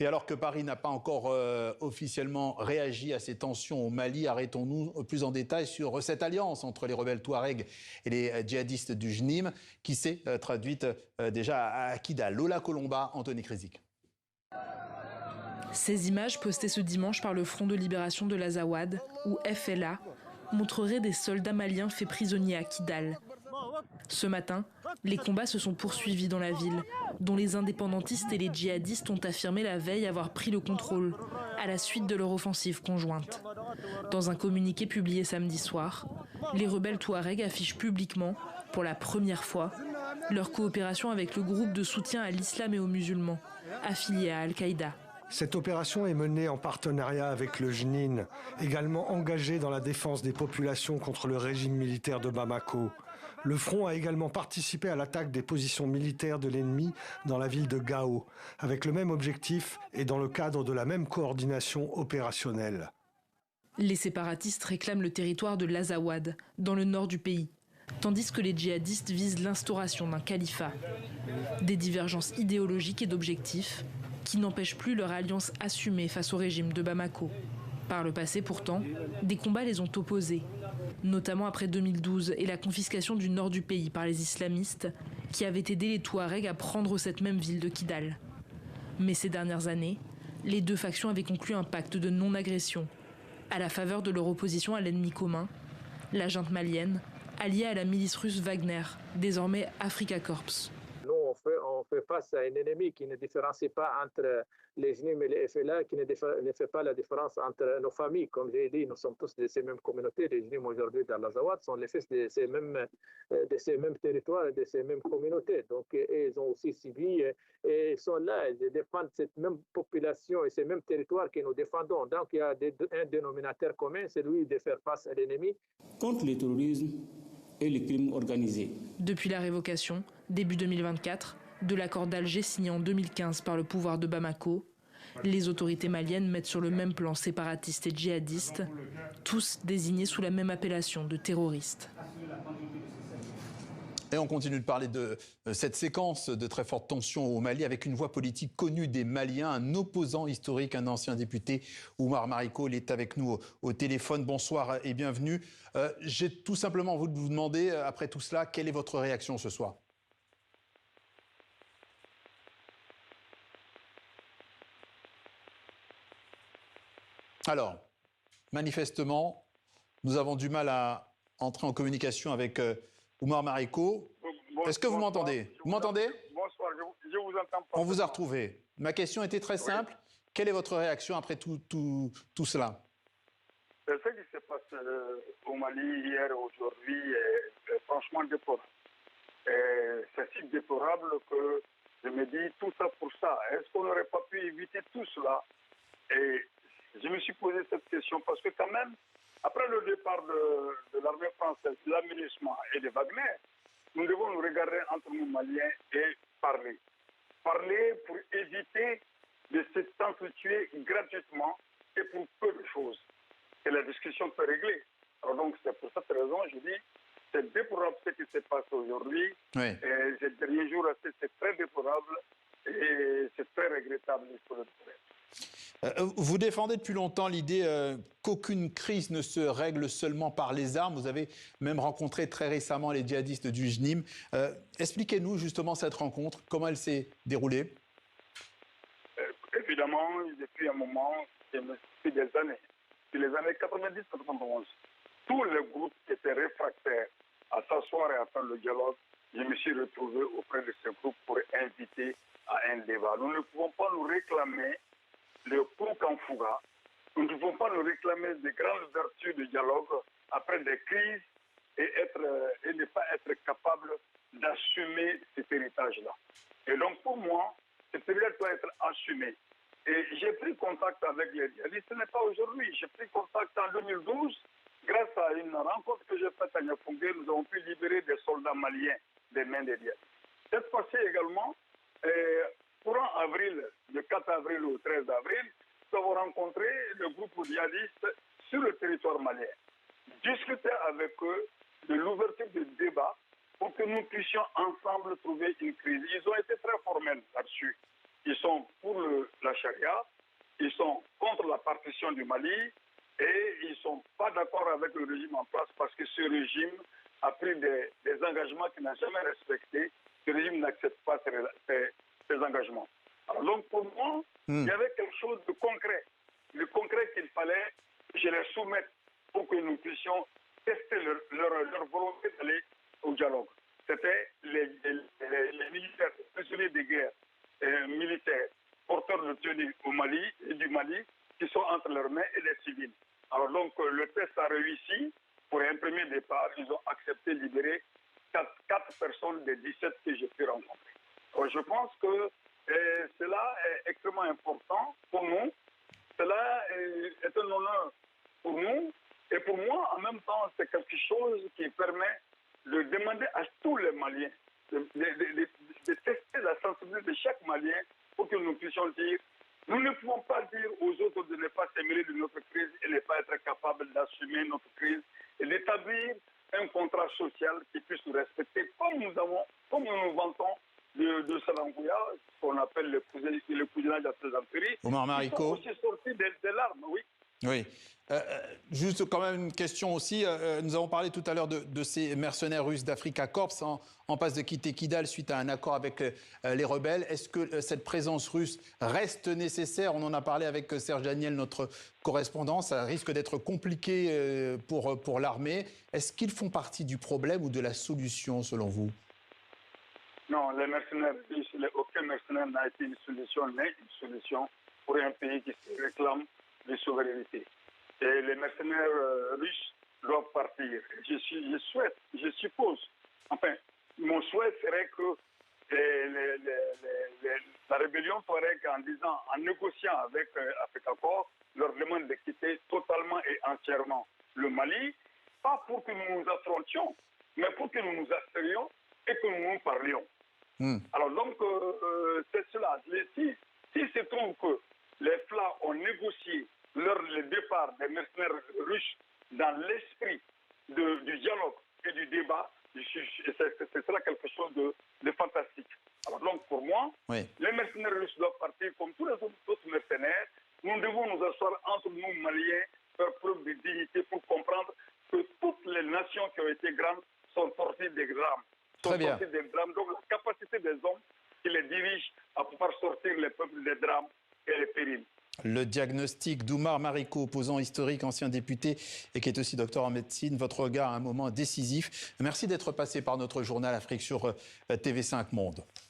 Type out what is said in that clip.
Et alors que Paris n'a pas encore officiellement réagi à ces tensions au Mali, arrêtons-nous plus en détail sur cette alliance entre les rebelles Touaregs et les djihadistes du JNIM qui s'est traduite déjà à Kidal. Lola Colomba, Anthony Krizik. Ces images postées ce dimanche par le Front de libération de l'Azawad, ou FLA, montreraient des soldats maliens faits prisonniers à Kidal. Ce matin, les combats se sont poursuivis dans la ville, dont les indépendantistes et les djihadistes ont affirmé la veille avoir pris le contrôle, à la suite de leur offensive conjointe. Dans un communiqué publié samedi soir, les rebelles Touaregs affichent publiquement, pour la première fois, leur coopération avec le groupe de soutien à l'islam et aux musulmans, affilié à Al-Qaïda. Cette opération est menée en partenariat avec le JNIN, également engagé dans la défense des populations contre le régime militaire de Bamako. Le front a également participé à l'attaque des positions militaires de l'ennemi dans la ville de Gao, avec le même objectif et dans le cadre de la même coordination opérationnelle. Les séparatistes réclament le territoire de l'Azawad, dans le nord du pays, tandis que les djihadistes visent l'instauration d'un califat. Des divergences idéologiques et d'objectifs qui n'empêchent plus leur alliance assumée face au régime de Bamako. Par le passé pourtant, des combats les ont opposés, notamment après 2012 et la confiscation du nord du pays par les islamistes qui avaient aidé les Touaregs à prendre cette même ville de Kidal. Mais ces dernières années, les deux factions avaient conclu un pacte de non-agression, à la faveur de leur opposition à l'ennemi commun, la junte malienne, alliée à la milice russe Wagner, désormais Afrika Korps. Nous, on fait face à un ennemi qui ne différencie pas entre les JNIM et les FLA, qui ne fait pas la différence entre nos familles. Comme j'ai dit, nous sommes tous de ces mêmes communautés. Les JNIM aujourd'hui dans l'Azawad sont les fils de ces mêmes territoires, de ces mêmes communautés. Donc, ils ont aussi subi et sont là, ils défendent cette même population et ces mêmes territoires que nous défendons. Donc, il y a un dénominateur commun, c'est lui de faire face à l'ennemi. Contre le terrorisme et le crime organisé. Depuis la révocation, début 2024, de l'accord d'Alger signé en 2015 par le pouvoir de Bamako, les autorités maliennes mettent sur le même plan séparatistes et djihadistes, tous désignés sous la même appellation de terroristes. Et on continue de parler de cette séquence de très fortes tensions au Mali avec une voix politique connue des Maliens, un opposant historique, un ancien député, Oumar Mariko. Il est avec nous au téléphone. Bonsoir et bienvenue. J'ai tout simplement envie de vous demander, après tout cela, quelle est votre réaction ce soir ? Alors, manifestement, nous avons du mal à entrer en communication avec Oumar Mariko. Est-ce que vous m'entendez ? Vous m'entendez ? Bonsoir, je vous entends pas. On vous a retrouvé. Ma question était très simple. Oui. Quelle est votre réaction après tout cela ? Ce qui se passe au Mali hier et aujourd'hui est franchement déplorable. C'est si déplorable que je me dis tout ça pour ça. Est-ce qu'on n'aurait pas pu éviter tout cela ? Et je me suis posé cette question parce que quand même, après le départ de l'armée française, de l'aménagement et de Wagner, nous devons nous regarder entre nous Maliens et parler. Parler pour éviter de s'entretuer gratuitement et pour peu de choses. Et la discussion peut régler. Alors donc c'est pour cette raison, je dis, c'est déplorable ce qui se passe aujourd'hui. Oui. Et ces derniers jours, c'est très déplorable et c'est très regrettable. Vous défendez depuis longtemps l'idée qu'aucune crise ne se règle seulement par les armes. Vous avez même rencontré très récemment les djihadistes du JNIM. Expliquez-nous justement cette rencontre, comment elle s'est déroulée. Évidemment, depuis un moment, depuis des années, depuis les années 90-91, tous les groupes qui étaient réfractaires à s'asseoir et à faire le dialogue, je me suis retrouvé auprès de ces groupes pour inviter à un débat. Nous ne pouvons pas nous réclamer le Poukan-Fouga. Nous ne pouvons pas nous réclamer des grandes vertus de dialogue après des crises et ne pas être capable d'assumer cet héritage-là. Et donc pour moi, cet héritage doit être assumé. Et j'ai pris contact avec les djihadistes, ce n'est pas aujourd'hui, j'ai pris contact en 2012, grâce à une rencontre que j'ai faite à Niafoungé, nous avons pu libérer des soldats maliens des mains des djihadistes. Cette fois-ci également, courant avril, le 4 avril au 13 avril, nous avons rencontré le groupe djihadiste sur le territoire malien. Discuter avec eux de l'ouverture du débat pour que nous puissions ensemble trouver une crise. Ils ont été très formels là-dessus. ils sont pour la charia, ils sont contre la partition du Mali et ils ne sont pas d'accord avec le régime en place parce que ce régime a pris des engagements qu'il n'a jamais respectés. Ce régime n'accepte pas ces engagements. Alors donc pour moi, il y avait quelque chose de concret. Le concret qu'il fallait que je les soumette pour que nous puissions tester leur volonté d'aller au dialogue. C'était les militaires, prisonniers de guerre, militaires, porteurs de tenue au Mali et du Mali, qui sont entre leurs mains et les civils. Alors donc le test a réussi. Pour un premier départ, ils ont accepté de libérer 4 personnes des 17 que j'ai pu rencontrer. Alors, je pense que cela est extrêmement important pour nous. Cela est un honneur pour nous. Et pour moi, en même temps, c'est quelque chose qui permet de demander à tous les Maliens de tester la sensibilité de chaque Malien pour que nous puissions dire, nous ne pouvons pas dire aux autres de ne pas s'émêler de notre crise et ne pas être capables d'assumer notre crise et d'établir un contrat social qui puisse nous respecter comme nous nous vantons de Salangouya, qu'on appelle le cousinage à plaisanterie. Omar Mariko. Ils sont aussi sortis des larmes, oui. Oui. Juste quand même une question aussi. Nous avons parlé tout à l'heure de ces mercenaires russes d'Africa Corps en passe de quitter Kidal suite à un accord avec les rebelles. Est-ce que cette présence russe reste nécessaire? On en a parlé avec Serge Daniel, notre correspondant. Ça risque d'être compliqué pour l'armée. Est-ce qu'ils font partie du problème ou de la solution selon vous? Non, les mercenaires russes, aucun mercenaire n'a été une solution, mais une solution pour un pays qui se réclame de souveraineté. Et les mercenaires russes doivent partir. Je suppose, enfin, mon souhait serait que la rébellion ferait en négociant avec Africa Corps, leur demande de quitter totalement et entièrement le Mali, pas pour que nous nous affrontions, mais pour que nous nous asserions et que nous nous parlions. Alors donc, c'est cela. S'il se trouve que les FLA ont négocié le départ des mercenaires russes dans l'esprit du dialogue et du débat, c'est cela quelque chose de fantastique. Alors donc pour moi, oui, les mercenaires russes doivent partir comme tous les autres mercenaires. Nous devons nous asseoir entre nous, Maliens, faire preuve de dignité pour comprendre que toutes les nations qui ont été grandes sont sorties des drames. Très bien. Donc la capacité des hommes qui les dirigent à pouvoir sortir les peuples des drames et les périls. Le diagnostic d'Oumar Mariko, opposant historique, ancien député et qui est aussi docteur en médecine. Votre regard à un moment décisif. Merci d'être passé par notre journal Afrique sur TV5 Monde.